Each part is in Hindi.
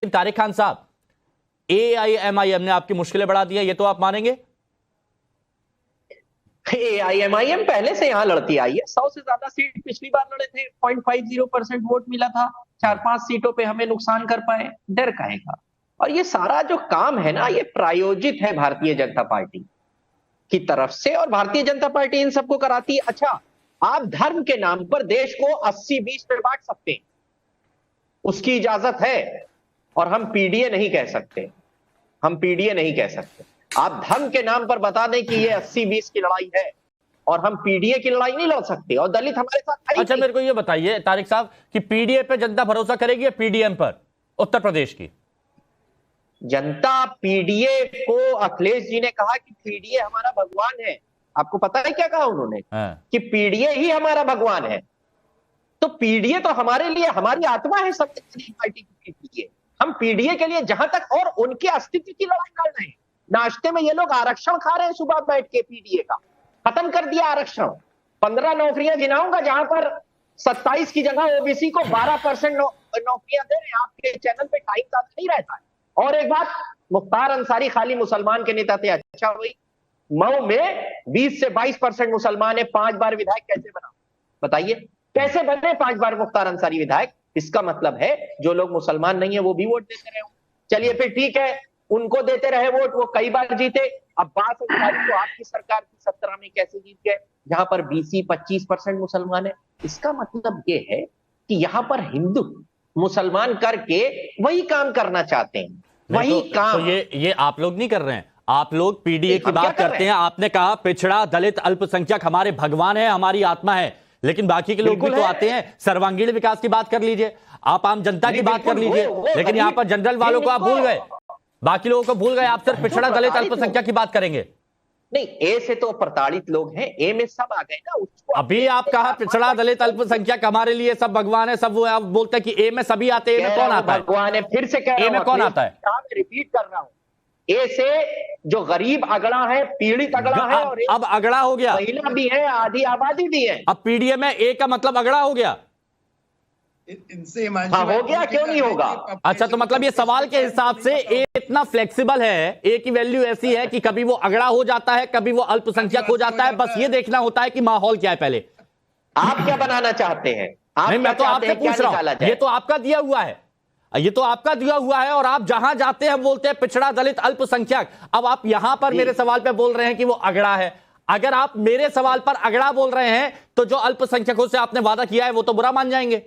तारिक खान साहब, एआईएमआईएम ने आपकी मुश्किलें बढ़ा दी है, ये तो आप मानेंगे? एआईएमआईएम पहले से यहां लड़ती आई है। 100 से ज्यादा सीट पिछली बार लड़े थे, 0.50% वोट मिला था, 4-5 सीटों पे हमें नुकसान कर पाए। डर कहेगा। और ये सारा जो काम है ना, ये प्रायोजित है भारतीय जनता पार्टी की तरफ से, और भारतीय जनता पार्टी इन सबको कराती है। अच्छा, आप धर्म के नाम पर देश को 80-20 में बांट सकते हैं, उसकी इजाजत है, और हम पीडीए नहीं कह सकते। हम पीडीए नहीं कह सकते। आप धर्म के नाम पर बता दें कि ये 80-20 की लड़ाई है, और हम पीडीए की लड़ाई नहीं लड़ सकते, और दलित हमारे साथ। अच्छा, मेरे को ये बताइए तारिक साहब कि पीडीए पे जनता भरोसा करेगी या पीडीएम पर उत्तर प्रदेश की? जनता पीडीए को, अखिलेश जी ने कहा कि पीडीए हमारा भगवान है। आपको पता है क्या कहा उन्होंने? कि पीडीए ही हमारा भगवान है। तो पीडीए तो हमारे लिए हमारी आत्मा है। समाजवादी पार्टी की पीडीए, हम पीडीए के लिए जहां तक, और उनके अस्तित्व की लड़ाई लड़ रहे हैं। नाश्ते में ये लोग आरक्षण खा रहे हैं सुबह बैठ के। पीडीए का खत्म कर दिया आरक्षण। 15 नौकरियां गिनाऊंगा जहां पर 27 की जगह ओबीसी को 12% नौकरियां दे रहे हैं। आपके चैनल पे टाइम ज्यादा नहीं रहता है। और एक बात, मुख्तार अंसारी खाली मुसलमान के नेता थे। अच्छा हुई मऊ में 20 से 22% मुसलमान है। 5 बार विधायक कैसे बना? बताइए कैसे बने 5 बार मुख्तार अंसारी विधायक? इसका मतलब है जो लोग मुसलमान नहीं है वो भी वोट देते रहे। चलिए फिर ठीक है, उनको देते रहे वोट, वो कई बार जीते। अब्बास अंसारी को आपकी सरकार की 17 में कैसे जीत गए, जहां पर 20-25% मुसलमान है? इसका मतलब ये है कि यहां पर हिंदू मुसलमान करके वही काम करना चाहते हैं। वही काम। तो ये आप लोग नहीं कर रहे हैं। आप लोग पीडीए की बात करते हैं। आपने कहा पिछड़ा, दलित, अल्पसंख्यक हमारे भगवान है, हमारी आत्मा है, लेकिन बाकी के लोग भी तो आते हैं। सर्वांगीण विकास की बात कर लीजिए, आप आम जनता की बात कर लीजिए, लेकिन यहां पर जनरल वालों को आप भूल गए, बाकी लोगों को भूल गए। आप सिर्फ पिछड़ा, दलित, अल्पसंख्यक की बात करेंगे। नहीं, ए से तो प्रताड़ित लोग हैं, ए में सब आ गए ना। उसको अभी आप कहा पिछड़ा, दलित, अल्पसंख्यक हमारे लिए सब भगवान है, सब वो आप बोलते हैं कि ए में सभी आते हैं। ए में कौन आता है? भगवान है। फिर से कह रहा हूं, ए में कौन आता है? रिपीट कर रहा हूं, ए से जो गरीब अगड़ा है, पीड़ित अगड़ा है, और अब अगड़ा हो गया, महिला भी है, आधी आबादी भी है। अब पीडीए में ए का मतलब अगड़ा हो गया। इनसे हाँ, हो गया, क्यों नहीं होगा? अच्छा, तो मतलब ये सवाल के हिसाब से ए इतना फ्लेक्सिबल है, ए की वैल्यू ऐसी है कि कभी वो अगड़ा हो जाता है, कभी वो अल्पसंख्यक हो जाता है। बस ये देखना होता है कि माहौल क्या है। पहले आप क्या बनाना चाहते हैं? नहीं, मैं तो आपसे पूछ रहा हूं। ये तो आपका दिया हुआ है, ये तो आपका दिया हुआ है, और आप जहां जाते हैं बोलते हैं पिछड़ा, दलित, अल्पसंख्यक। अब आप यहां पर मेरे सवाल पे बोल रहे हैं कि वो अगड़ा है। अगर आप मेरे सवाल पर अगड़ा बोल रहे हैं तो जो अल्पसंख्यकों से आपने वादा किया है वो तो बुरा मान जाएंगे।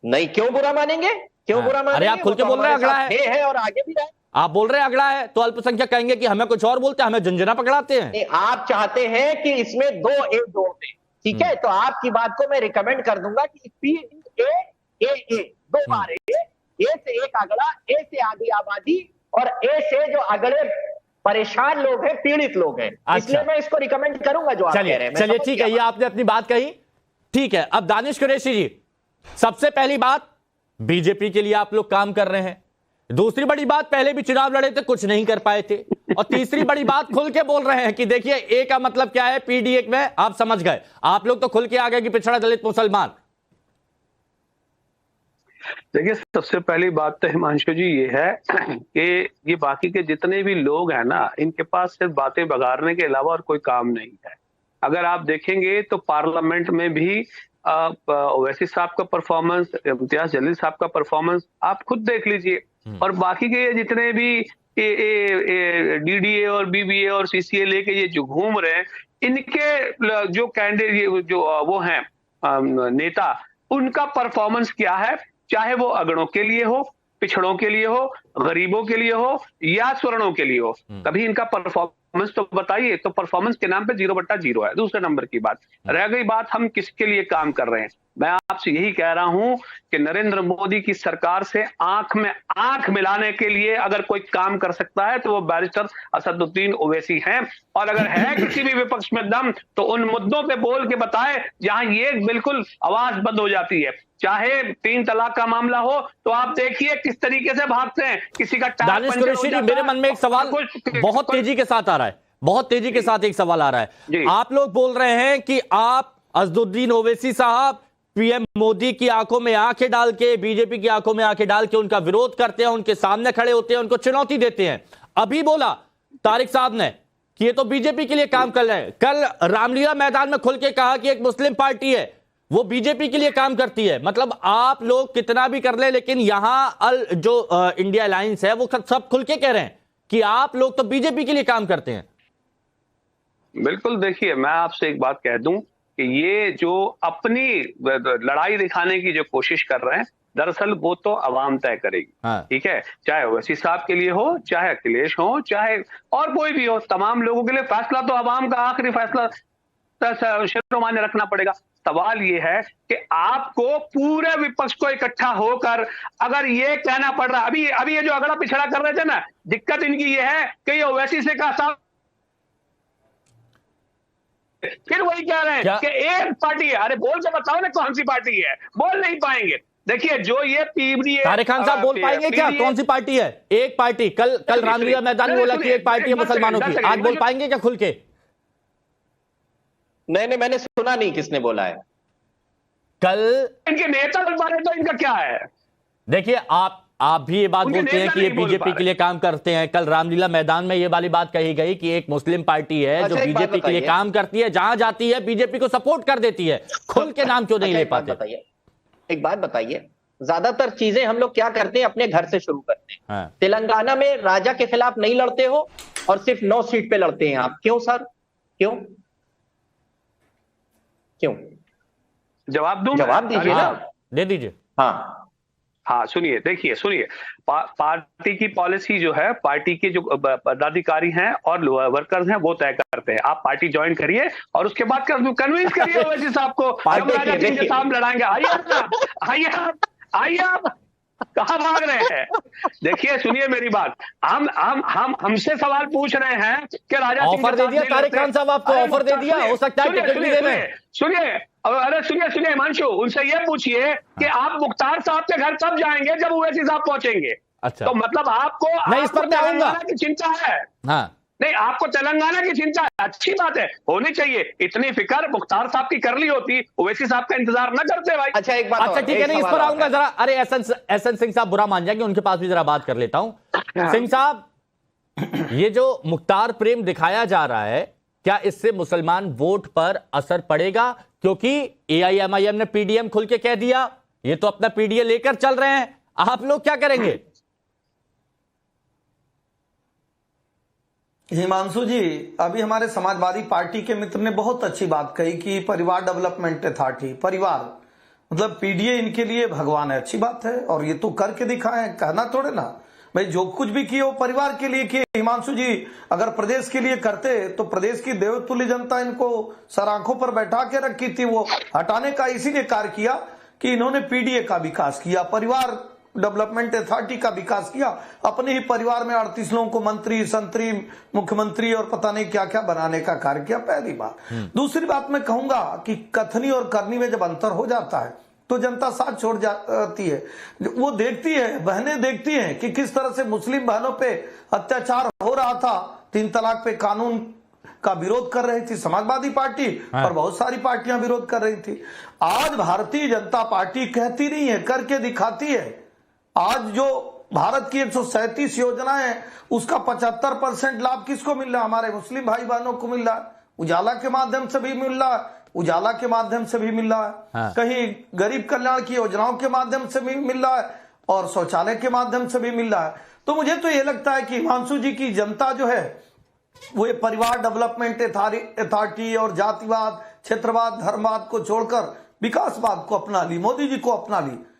नहीं, क्यों बुरा मानेंगे? क्यों बुरा मानेंगे? अरे आप खुल के बोल रहे हैं अगड़ा है, और आगे भी रहे। आप बोल रहे हैं अगड़ा है, तो अल्पसंख्यक कहेंगे कि हमें कुछ और बोलते हैं, हमें झंझना पकड़ाते हैं। आप चाहते हैं कि इसमें 2 ए जोड़ दें, ठीक है? तो आपकी बात को मैं रिकमेंड कर दूंगा कि पीडीए 2 बार ए से एक अगड़ा, ए से आधी आबादी, और ए से जो अगले परेशान लोग हैं, पीड़ित लोग हैं। इसलिए मैं इसको रिकमेंड करूंगा जो आप कह रहे हैं। चलिए ठीक है, ये आपने अपनी बात कही, ठीक है। अब दानिश कुरैशी जी, सबसे पहली बात, बीजेपी के लिए आप लोग काम कर रहे हैं। दूसरी बड़ी बात, पहले भी चुनाव लड़े थे, कुछ नहीं कर पाए थे। और तीसरी बड़ी बात, खुल के बोल रहे हैं कि देखिए ए का मतलब क्या है पीडीए में, आप समझ गए। आप लोग तो खुल के आ गए कि पिछड़ा, दलित, मुसलमान। देखिए, सबसे पहली बात तो हिमांशु जी ये है कि ये बाकी के जितने भी लोग हैं ना, इनके पास सिर्फ बातें बगाड़ने के अलावा और कोई काम नहीं है। अगर आप देखेंगे तो पार्लियामेंट में भी ओवैसी साहब का परफॉर्मेंस, इम्तियाज जलील साहब का परफॉर्मेंस आप खुद देख लीजिए। और बाकी के जितने भी डीडीए और बीबीए और सीसीए लेके ये जो घूम रहे हैं, इनके जो कैंडिडेट जो वो हैं नेता, उनका परफॉर्मेंस क्या है? चाहे वो अगड़ों के लिए हो, पिछड़ों के लिए हो, गरीबों के लिए हो, या स्वर्णों के लिए हो, कभी इनका परफॉर्मेंस तो बताइए। तो परफॉर्मेंस के नाम पे 0/0 है। दूसरे नंबर की बात रह गई बात, हम किसके लिए काम कर रहे हैं। मैं आपसे यही कह रहा हूं कि नरेंद्र मोदी की सरकार से आंख में आंख मिलाने के लिए अगर कोई काम कर सकता है तो वो बैरिस्टर असदुद्दीन ओवैसी हैं। और अगर है किसी भी विपक्ष में दम, तो उन मुद्दों पे बोल के बताए जहां ये बिल्कुल आवाज बंद हो जाती है। चाहे 3 तलाक का मामला हो, तो आप देखिए किस तरीके से भागते हैं। किसी का दानिश कुरैशी जी, मेरे मन में एक सवाल बहुत तेजी के साथ आ रहा है, बहुत तेजी के साथ एक सवाल आ रहा है। आप लोग बोल रहे हैं कि आप असदुद्दीन ओवैसी साहब पीएम मोदी की आंखों में आंखें डाल के, बीजेपी की आंखों में आंखें डाल के उनका विरोध करते हैं, उनके सामने खड़े होते हैं, उनको चुनौती देते हैं। अभी बोला तारिक साहब ने कि ये तो बीजेपी के लिए काम कर रहे हैं। कल रामलीला मैदान में खुल के कहा कि एक मुस्लिम पार्टी है वो बीजेपी के लिए काम करती है। मतलब आप लोग कितना भी कर ले, लेकिन यहां जो इंडिया अलायंस है वो सब खुल के कह रहे हैं कि आप लोग तो बीजेपी के लिए काम करते हैं। बिल्कुल, देखिए मैं आपसे एक बात कह दूं कि ये जो अपनी लड़ाई दिखाने की जो कोशिश कर रहे हैं, दरअसल वो तो अवाम तय करेगी। हाँ। ठीक है, चाहे ओवैसी साहब के लिए हो, चाहे अखिलेश हो, चाहे और कोई भी हो, तमाम लोगों के लिए फैसला तो अवाम का आखिरी फैसला शिरोमान्य रखना पड़ेगा। सवाल ये है कि आपको पूरे विपक्ष को इकट्ठा होकर अगर ये कहना पड़ रहा, अभी ये जो अगड़ा पिछड़ा कर रहे थे ना, दिक्कत इनकी ये है कि ये ओवैसी से का साहब फिर वही कह रहे हैं कि एक पार्टी है। अरे बोल के बताओ ना कौन सी पार्टी है, बोल नहीं पाएंगे। देखिए जो ये पीडी तारिक खान साहब बोल पाएंगे क्या कौन सी पार्टी है? एक पार्टी, कल रामलीला मैदान में बोला कि एक पार्टी है मुसलमानों की, आज बोल पाएंगे क्या खुल के? नहीं, मैंने सुना नहीं किसने बोला है। कल इनके नेता बोल पा रहे तो इनका क्या है? देखिए आप भी ये बात बोलते हैं कि ये बीजेपी के लिए काम करते हैं। कल रामलीला मैदान में ये वाली बात कही गई कि एक मुस्लिम पार्टी है जो बीजेपी के लिए काम करती है, जहां जाती है बीजेपी को सपोर्ट कर देती है। खुल के नाम क्यों नहीं ले पाते? एक बात बताइए, ज्यादातर चीजें हम लोग क्या करते हैं, अपने घर से शुरू करते हैं। हाँ। तेलंगाना में राजा के खिलाफ नहीं लड़ते हो और सिर्फ 9 सीट पे लड़ते हैं आप, क्यों सर? क्यों? जवाब दूं? जवाब दीजिए ना। दे दीजिए। हाँ, सुनिए, देखिए सुनिए, पार्टी की पॉलिसी जो है, पार्टी के जो पदाधिकारी हैं और वर्कर्स हैं वो तय करते हैं। आप पार्टी ज्वाइन करिए और उसके बाद कन्विंस करिए ओवैसी साहब को, हम राजा सिंह के साथ लड़ाएंगे। आइए आप कहाँ भाग रहे हैं? देखिए सुनिए मेरी बात, हम हमसे सवाल पूछ रहे हैं कि राजा सिंह ऑफर दे दिया तारिक खान साहब, आपको ऑफर दे दिया, हो सकता है टिकट भी दे दें। सुनिए हिमांशु, उनसे ये पूछिए कि आप मुख्तार साहब के घर कब जाएंगे जब ओवैसी साहब पहुंचेंगे। अच्छा, तो मतलब आपको नहीं, इस पर मैं आऊंगा की चिंता है। हाँ, नहीं, आपको तेलंगाना की चिंता है, अच्छी बात है, होनी चाहिए। इतनी फिक्र मुख्तार साहब की कर ली होती, ओवैसी साहब का इंतजार न करते भाई। अच्छा एक बात, अच्छा ठीक है, नहीं इस पर आऊंगा जरा। अरे एसएन सिंह साहब बुरा मान जाएंगे, उनके पास भी जरा बात कर लेता हूं। सिंह साहब, ये जो मुख्तार प्रेम दिखाया जा रहा है, क्या इससे मुसलमान वोट पर असर पड़ेगा? क्योंकि एआईएमआईएम ने पीडीएम खुल के कह दिया, ये तो अपना पीडीए लेकर चल रहे हैं, आप लोग क्या करेंगे? हिमांशु जी, अभी हमारे समाजवादी पार्टी के मित्र ने बहुत अच्छी बात कही कि परिवार डेवलपमेंट अथॉरिटी, परिवार मतलब पीडीए इनके लिए भगवान है। अच्छी बात है, और ये तो करके दिखाए, कहना थोड़े ना भाई जो कुछ भी किए वो परिवार के लिए किए। हिमांशु जी, अगर प्रदेश के लिए करते तो प्रदेश की देवतुल्य जनता इनको सर आंखों पर बैठा के रखी थी। वो हटाने का इसीलिए कार्य किया कि इन्होंने पीडीए का विकास किया, परिवार डेवलपमेंट अथॉरिटी का विकास किया, अपने ही परिवार में 38 लोगों को मंत्री, संतरी, मुख्यमंत्री और पता नहीं क्या क्या बनाने का कार्य किया। पहली बात। दूसरी बात मैं कहूंगा कि कथनी और करनी में जब अंतर हो जाता है तो जनता साथ छोड़ जाती है। वो देखती है, बहनें देखती हैं कि किस तरह से मुस्लिम बहनों पे अत्याचार हो रहा था। 3 तलाक पे कानून का विरोध कर रही थी समाजवादी पार्टी और बहुत सारी पार्टियां विरोध कर रही थी। आज भारतीय जनता पार्टी कहती नहीं है, करके दिखाती है। आज जो भारत की 137 योजनाएं उसका 75% लाभ किसको मिल रहा है? हमारे मुस्लिम भाई बहनों को मिल रहा है। उजाला के माध्यम से भी मिल रहा है, उजाला के माध्यम से भी मिल रहा है, हाँ। कहीं गरीब कल्याण की योजनाओं के माध्यम से भी मिल रहा है और शौचालय के माध्यम से भी मिल रहा है। तो मुझे तो ये लगता है कि हिमांशु जी की जनता जो है वो ये परिवार डेवलपमेंट अथॉरिटी और जातिवाद, क्षेत्रवाद, धर्मवाद को छोड़कर विकासवाद को अपना ली, मोदी जी को अपना ली।